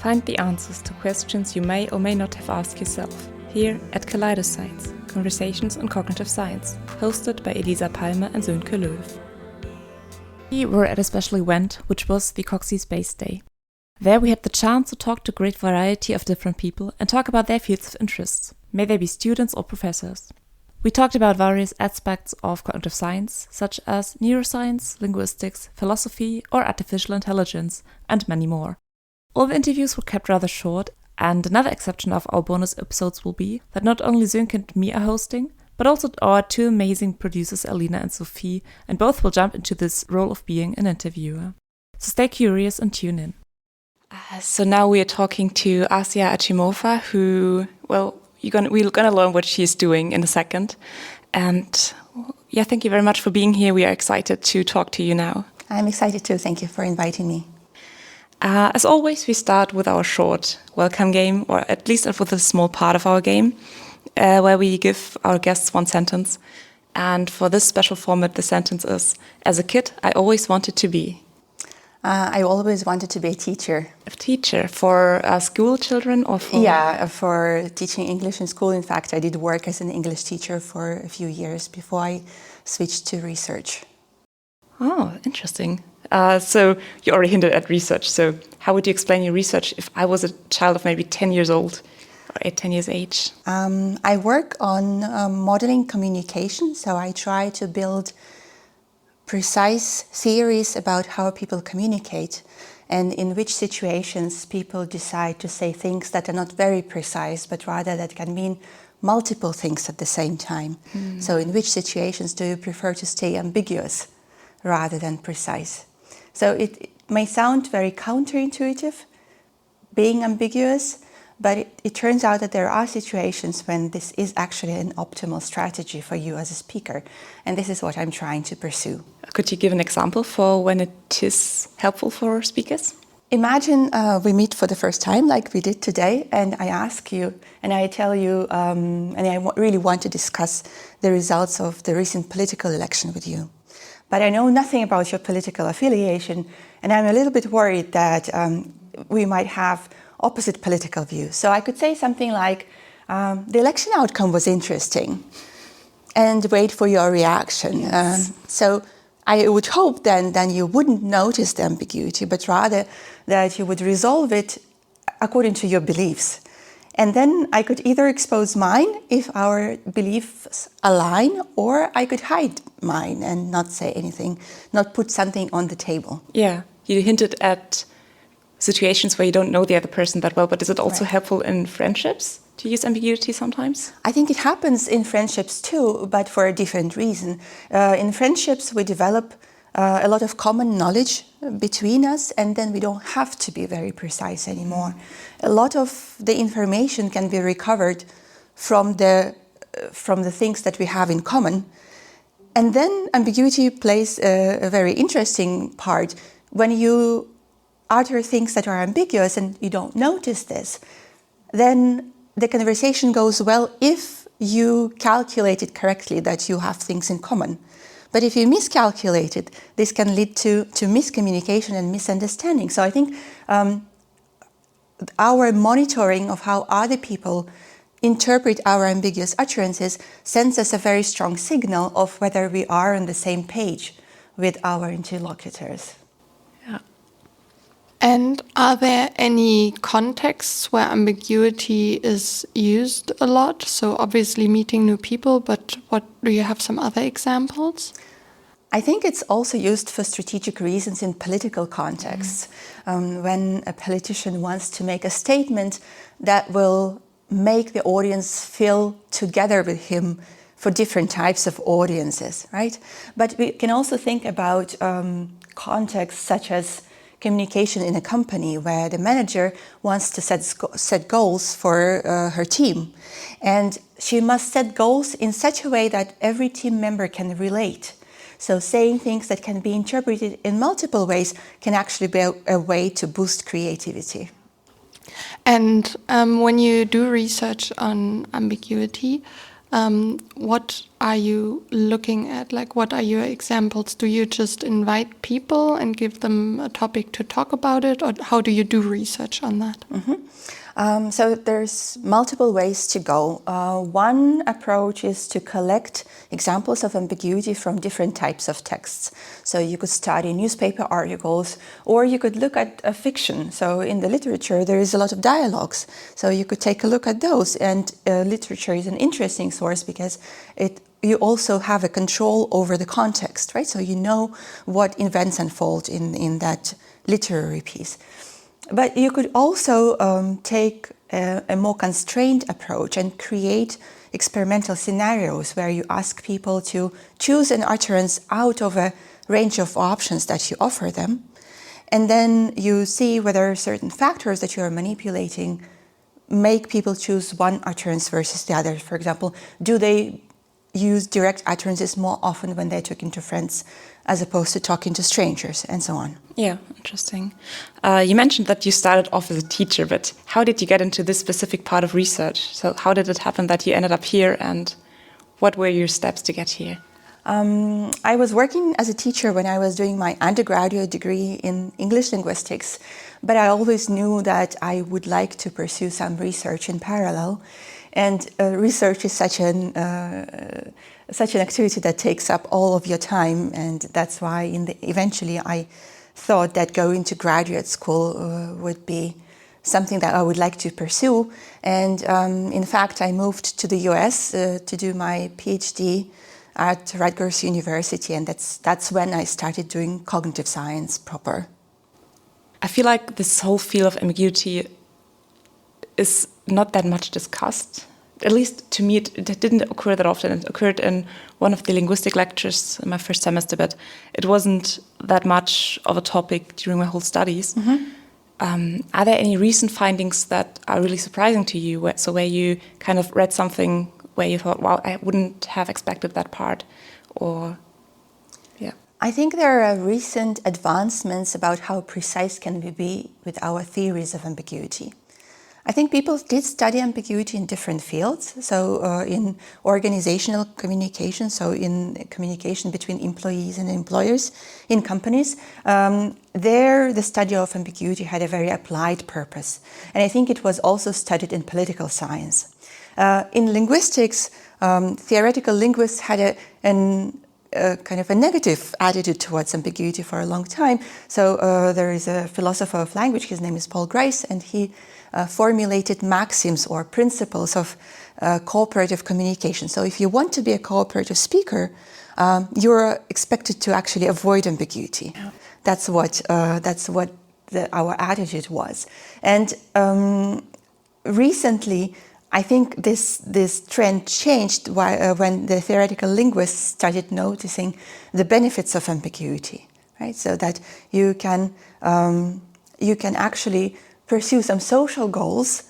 Find the answers to questions you may or may not have asked yourself, here at Kaleidoscience, Conversations on Cognitive Science, hosted by Elisa Palmer and Sönke Löw. We were at a special event, which was the Coxie Space Day. There we had the chance to talk to a great variety of different people and talk about their fields of interest, may they be students or professors. We talked about various aspects of cognitive science, such as neuroscience, linguistics, philosophy, or artificial intelligence, and many more. All the interviews were kept rather short, and another exception of our bonus episodes will be that not only Sönke and me are hosting, but also our two amazing producers Alina and Sophie, and both will jump into this role of being an interviewer. So stay curious and tune in. So now we are talking to Asya Achimova, who, well, we're going to learn what she's doing in a second. And yeah, thank you very much for being here. We are excited to talk to you now. I'm excited too. Thank you for inviting me. As always, we start with our short welcome game, or at least with a small part of our game, where we give our guests one sentence. And for this special format, the sentence is, as a kid, I always wanted to be. I always wanted to be a teacher. A teacher for school children or for? Yeah, for teaching English in school. In fact, I did work as an English teacher for a few years before I switched to research. Oh, interesting. So you already hinted at research. So how would you explain your research if I was a child of maybe 10 years old or 10 years age? I work on modeling communication. So I try to build precise theories about how people communicate and in which situations people decide to say things that are not very precise, but rather that can mean multiple things at the same time. So in which situations do you prefer to stay ambiguous rather than precise? So it may sound very counterintuitive, being ambiguous, but it turns out that there are situations when this is actually an optimal strategy for you as a speaker. And this is what I'm trying to pursue. Could you give an example for when it is helpful for speakers? Imagine we meet for the first time like we did today, and I ask you, and I tell you, and I really want to discuss the results of the recent political election with you. But I know nothing about your political affiliation, and I'm a little bit worried that we might have opposite political views. So I could say something like, the election outcome was interesting, and wait for your reaction. Yes. So I would hope then you wouldn't notice the ambiguity, but rather that you would resolve it according to your beliefs. And then I could either expose mine if our beliefs align, or I could hide mine and not say anything, not put something on the table. Yeah, you hinted at situations where you don't know the other person that well, but is it also helpful in friendships to use ambiguity sometimes? I think it happens in friendships too, but for a different reason. In friendships, we develop a lot of common knowledge between us, and then we don't have to be very precise anymore. A lot of the information can be recovered from the things that we have in common. And then ambiguity plays a very interesting part. When you utter things that are ambiguous and you don't notice this, then the conversation goes well if you calculate it correctly that you have things in common. But if you miscalculate it, this can lead to miscommunication and misunderstanding. So I think our monitoring of how other people interpret our ambiguous utterances sends us a very strong signal of whether we are on the same page with our interlocutors. Yeah. And are there any contexts where ambiguity is used a lot? So obviously meeting new people, but do you have some other examples? I think it's also used for strategic reasons in political contexts. When a politician wants to make a statement that will make the audience feel together with him for different types of audiences, right? But we can also think about contexts such as communication in a company where the manager wants to set goals for her team. And she must set goals in such a way that every team member can relate. So saying things that can be interpreted in multiple ways can actually be a way to boost creativity. And when you do research on ambiguity, what are you looking at? Like, what are your examples? Do you just invite people and give them a topic to talk about it, or how do you do research on that? So there's multiple ways to go. One approach is to collect examples of ambiguity from different types of texts. So you could study newspaper articles, or you could look at fiction. So in the literature, there is a lot of dialogues. So you could take a look at those. And literature is an interesting source because you also have a control over the context, right? So you know what events unfold in that literary piece. But you could also take a more constrained approach and create experimental scenarios where you ask people to choose an utterance out of a range of options that you offer them. And then you see whether certain factors that you are manipulating make people choose one utterance versus the other. For example, do they use direct utterances more often when they're talking to friends as opposed to talking to strangers, and so on. Yeah, interesting. You mentioned that you started off as a teacher, but how did you get into this specific part of research? So how did it happen that you ended up here, and what were your steps to get here? I was working as a teacher when I was doing my undergraduate degree in English linguistics, but I always knew that I would like to pursue some research in parallel. And research is such an activity that takes up all of your time, and that's why eventually I thought that going to graduate school would be something that I would like to pursue. And in fact, I moved to the US to do my PhD at Rutgers University, and that's when I started doing cognitive science proper. I feel like this whole field of ambiguity is not that much discussed. At least to me, it didn't occur that often. It occurred in one of the linguistic lectures in my first semester, but it wasn't that much of a topic during my whole studies. Mm-hmm. Are there any recent findings that are really surprising to you? Where you kind of read something where you thought, wow, I wouldn't have expected that part, or yeah. I think there are recent advancements about how precise can we be with our theories of ambiguity. I think people did study ambiguity in different fields. So in organizational communication, so in communication between employees and employers in companies, there the study of ambiguity had a very applied purpose. And I think it was also studied in political science. In linguistics, theoretical linguists had a kind of a negative attitude towards ambiguity for a long time. So there is a philosopher of language, his name is Paul Grice, and he formulated maxims or principles of cooperative communication. So if you want to be a cooperative speaker, you're expected to actually avoid ambiguity. Yeah. That's what our attitude was. And recently, I think this trend changed when the theoretical linguists started noticing the benefits of ambiguity, right? So that you can actually pursue some social goals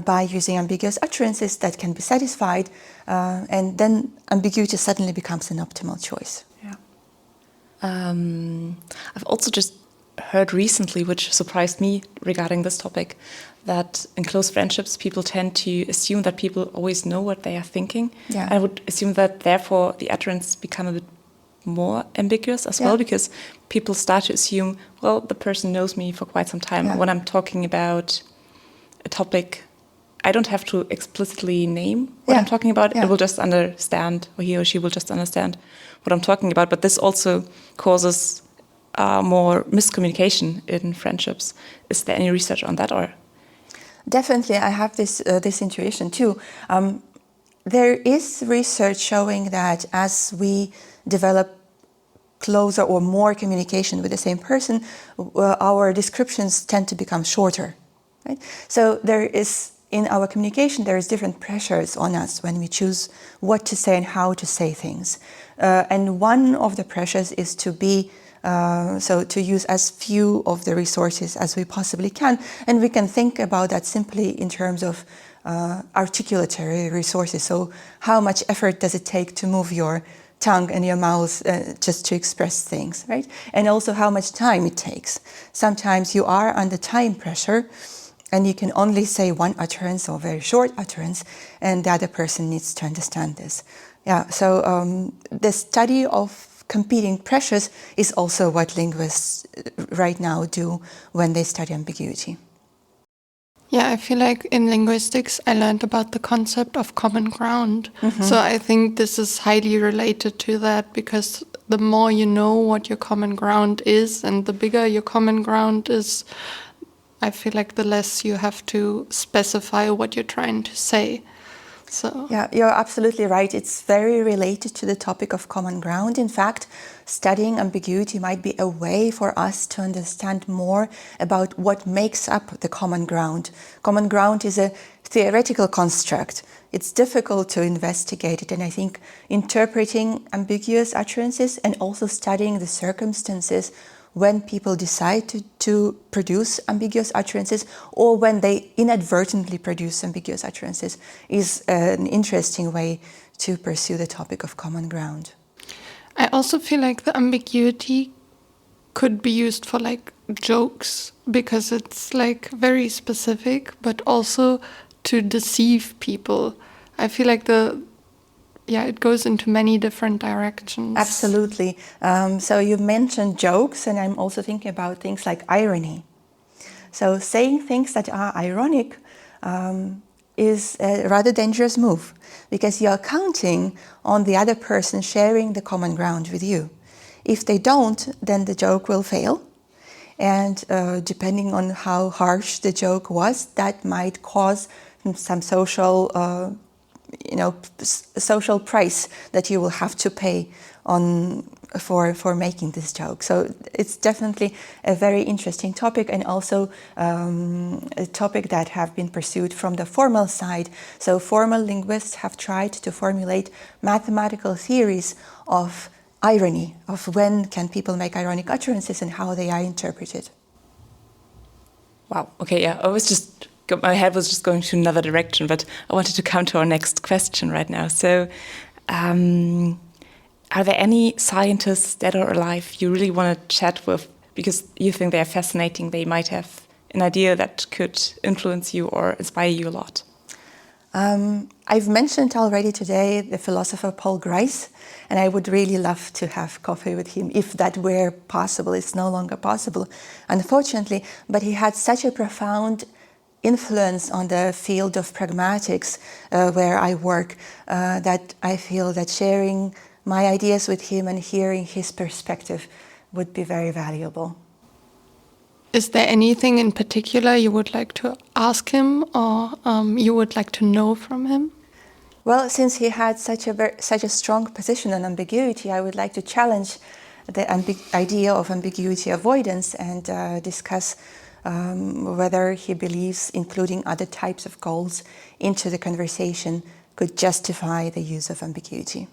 by using ambiguous utterances that can be satisfied, and then ambiguity suddenly becomes an optimal choice. Yeah. I've also just heard recently, which surprised me regarding this topic, that in close friendships, people tend to assume that people always know what they are thinking. Yeah. I would assume that therefore the utterances become a bit more ambiguous as well, because people start to assume, well, the person knows me for quite some time. Yeah. When I'm talking about a topic, I don't have to explicitly name what I'm talking about. It will just understand, or he or she will just understand what I'm talking about. But this also causes more miscommunication in friendships. Is there any research on that, or? Definitely, I have this intuition too. There is research showing that as we develop closer or more communication with the same person, our descriptions tend to become shorter. Right? So there is, in our communication, there is different pressures on us when we choose what to say and how to say things. And one of the pressures is to be to use as few of the resources as we possibly can. And we can think about that simply in terms of articulatory resources. So how much effort does it take to move your tongue and your mouth just to express things, right? And also how much time it takes. Sometimes you are under time pressure and you can only say one utterance or very short utterance, and the other person needs to understand this. Yeah, so the study of competing pressures is also what linguists right now do when they study ambiguity. Yeah, I feel like in linguistics, I learned about the concept of common ground. So I think this is highly related to that, because the more you know what your common ground is and the bigger your common ground is, I feel like the less you have to specify what you're trying to say. So Yeah, you're absolutely right. It's very related to the topic of common ground. In fact, studying ambiguity might be a way for us to understand more about what makes up the common ground. Common ground is a theoretical construct. It's difficult to investigate it, and I think interpreting ambiguous utterances and also studying the circumstances when people decide to produce ambiguous utterances, or when they inadvertently produce ambiguous utterances, is an interesting way to pursue the topic of common ground. I also feel like the ambiguity could be used for like jokes, because it's like very specific, but also to deceive people. I feel like it goes into many different directions. Absolutely. So you mentioned jokes, and I'm also thinking about things like irony. So saying things that are ironic is a rather dangerous move, because you're counting on the other person sharing the common ground with you. If they don't, then the joke will fail. And depending on how harsh the joke was, that might cause some social social price that you will have to pay for making this joke. So it's definitely a very interesting topic, and also a topic that have been pursued from the formal side. So formal linguists have tried to formulate mathematical theories of irony, of when can people make ironic utterances and how they are interpreted. Wow. Okay. Yeah. My head was just going to another direction, but I wanted to come to our next question right now. So, are there any scientists dead or alive you really want to chat with because you think they are fascinating? They might have an idea that could influence you or inspire you a lot. I've mentioned already today the philosopher Paul Grice, and I would really love to have coffee with him if that were possible. It's no longer possible, unfortunately, but he had such a profound influence on the field of pragmatics where I work that I feel that sharing my ideas with him and hearing his perspective would be very valuable. Is there anything in particular you would like to ask him, or you would like to know from him? Well, since he had such a strong position on ambiguity, I would like to challenge the idea of ambiguity avoidance and discuss whether he believes including other types of goals into the conversation could justify the use of ambiguity.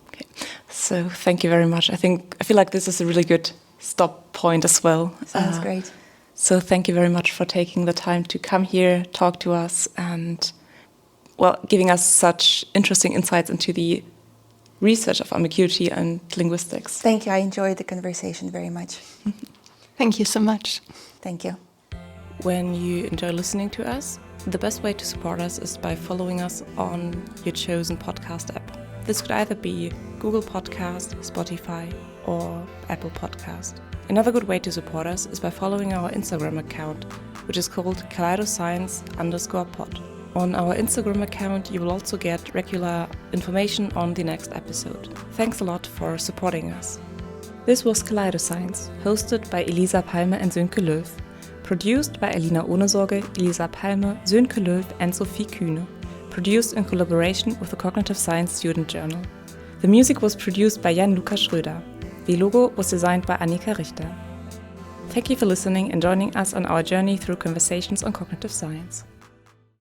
Okay. So thank you very much. I feel like this is a really good stop point as well. Sounds great. So thank you very much for taking the time to come here, talk to us, and giving us such interesting insights into the research of ambiguity and linguistics. Thank you. I enjoyed the conversation very much. Thank you so much. Thank you. When you enjoy listening to us, the best way to support us is by following us on your chosen podcast app. This could either be Google Podcast, Spotify, or Apple Podcast. Another good way to support us is by following our Instagram account, which is called kaleidoscience_pod. On our Instagram account, you will also get regular information on the next episode. Thanks a lot for supporting us. This was Kaleidoscience, hosted by Elisa Palme and Sönke Löw, produced by Alina Ohnesorge, Elisa Palme, Sönke Löw and Sophie Kühne, produced in collaboration with the Cognitive Science Student Journal. The music was produced by Jan-Luca Schröder. The logo was designed by Annika Richter. Thank you for listening and joining us on our journey through conversations on cognitive science.